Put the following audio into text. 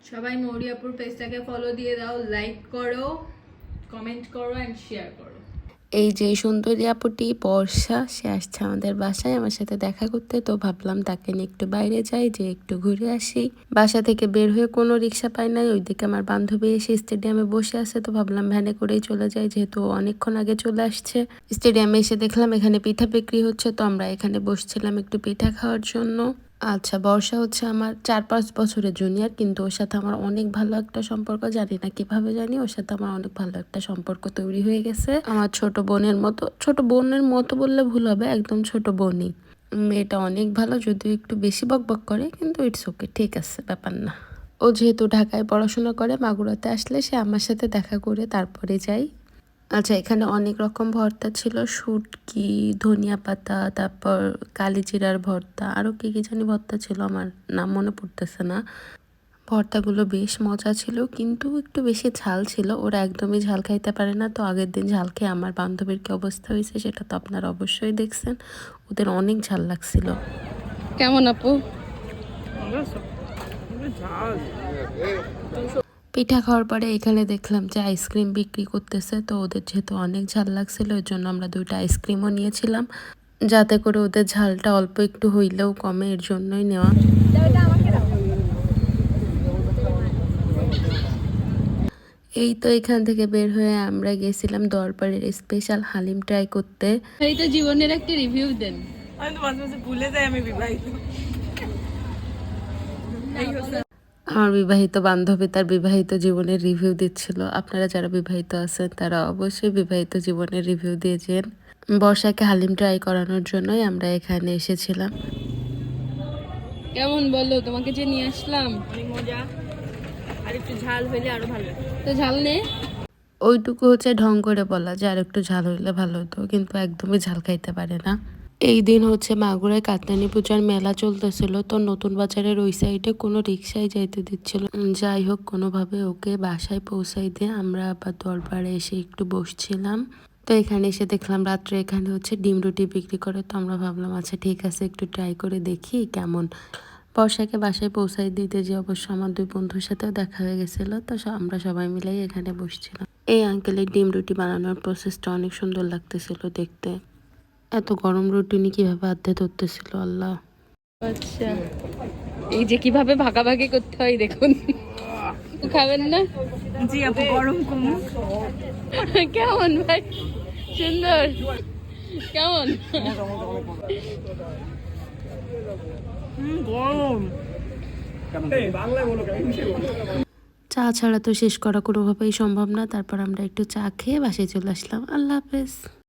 সবাই মৌরি আপুর পেজটাকে ফলো দিয়ে দাও, লাইক করো, কমেন্ট করো অ্যান্ড শেয়ার করো। এই যে সুন্দরী আপুটি বর্ষা, সে আসছে আমাদের বাসায় আমার সাথে দেখা করতে। তো ভাবলাম তাকে নিয়ে একটু বাইরে যাই, যে একটু ঘুরে আসি। বাসা থেকে বের হয়ে কোনো রিক্সা পাই নাই, ওইদিকে আমার বান্ধবী এসে স্টেডিয়ামে বসে আছে। তো ভাবলাম ভ্যানে করেই চলে যাই, যেহেতু অনেকক্ষণ আগে চলে আসছে। স্টেডিয়ামে এসে দেখলাম এখানে পিঠা বিক্রি হচ্ছে, তো আমরা এখানে বসছিলাম একটু পিঠা খাওয়ার জন্য। আচ্ছা, বর্ষা হচ্ছে আমার 4-5 বছরের জুনিয়র, কিন্তু ওর সাথে আমার অনেক ভালো একটা সম্পর্ক। জানি না কিভাবে, জানি ওর সাথে আমার অনেক ভালো একটা সম্পর্ক তৈরি হয়ে গেছে। আমার ছোট বোনের মতো বললে ভুল হবে, একদম ছোট বোনই। মেয়েটা অনেক ভালো, যদিও একটু বেশি বকবক করে, কিন্তু ইটস ওকে, ঠিক আছে, ব্যাপার না। ও যেহেতু ঢাকায় পড়াশোনা করে, মাগুরাতে আসলে সে আমার সাথে দেখা করে তারপরে যাই। আচ্ছা, এখানে অনেক রকম ভর্তা ছিল, শুটকি, ধনিয়া পাতা, তারপর কালিজিরার ভর্তা, আরও কী কী জানি ভর্তা ছিল, আমার নাম মনে পড়তেছে না। ভর্তাগুলো বেশ মজা ছিল, কিন্তু একটু বেশি ঝাল ছিল। ওরা একদমই ঝাল খাইতে পারে না, তো আগের দিন ঝাল খেয়ে আমার বান্ধবীর কী অবস্থা হয়েছে সেটা তো আপনারা অবশ্যই দেখছেন। ওদের অনেক ঝাল লাগছিল। কেমন আপু? পিঠা খাওয়ার পরে এখানে দেখলাম যে আইসক্রিম বিক্রি করতেছে। তো ওদের যেহেতু অনেক ঝাল লাগছিল, এর জন্য আমরা 2টা আইসক্রিমও নিয়েছিলাম, যাতে করে ওদের ঝালটা অল্প একটু হইলেও কমে, এর জন্যই নেওয়া। এই তো এখান থেকে বের হয়ে আমরা গেছিলাম দরবারের স্পেশাল হালিম ট্রাই করতে। এই তো জীবনের একটা রিভিউ দেন। আমি তো মাঝে মাঝে ভুলে যাই আমি বিবাহিত। আমার বিবাহিত বান্ধবী তার বিবাহিত জীবনের রিভিউ দিচ্ছিল। আপনারা যারা বিবাহিত আছেন তারা অবশ্যই বিবাহিত জীবনের রিভিউ দিয়েছেন। বর্ষাকে হালিম ট্রাই করানোর জন্যই আমরা এখানে এসেছিলাম। কেমন বলো, তোমাকে যে নিয়ে আসলাম? অনেক মজা, আর একটু ঝাল হইলে আরো ভালো। তো ঝাল নেই, ওইটুকু হচ্ছে ঢং করে বলা যে আর একটু ঝাল হইলে ভালো হতো, কিন্তু একদমই ঝাল খাইতে পারে না। এই দিন হচ্ছে মাগুরায় কাতানি পূজার মেলা চলতেছিল, তো নতুন বাজারের ওই সাইডে কোনো রিক্সায় যাইতে দিচ্ছিল। যাই হোক, কোনোভাবে ওকে বাসায় পৌঁছাই দিয়ে আমরা আবার দরবারে এসে একটু বসছিলাম। তো এখানে এসে দেখলাম রাত্রে এখানে হচ্ছে ডিম রুটি বিক্রি করে। তো আমরা ভাবলাম আচ্ছা ঠিক আছে, একটু ট্রাই করে দেখি কেমন। বর্ষাকে বাসায় পৌঁছাই দিতে যে অবশ্য আমার 2 বন্ধুর সাথেও দেখা হয়ে গেছিলো। তো আমরা সবাই মিলেই এখানে বসছিলাম। এই আঙ্কেলের ডিম রুটি বানানোর প্রসেসটা অনেক সুন্দর লাগতেছিল দেখতে। এত গরম রুটি নিয়ে কিভাবে আধ্যে ধরতেছিল আল্লাহ। আচ্ছা, এই যে কিভাবে ভাগাভাগি করতে হয় দেখুন। খাবেন না? জি আপু, গরম কম। কেমন ভাই, সুন্দর কেমন? গরম। চা ছাড়া তো শেষ করা কোনোভাবেই সম্ভব না। তারপর আমরা একটু চা খেয়ে বাসায় চলে আসলাম। আল্লাহ হাফেজ।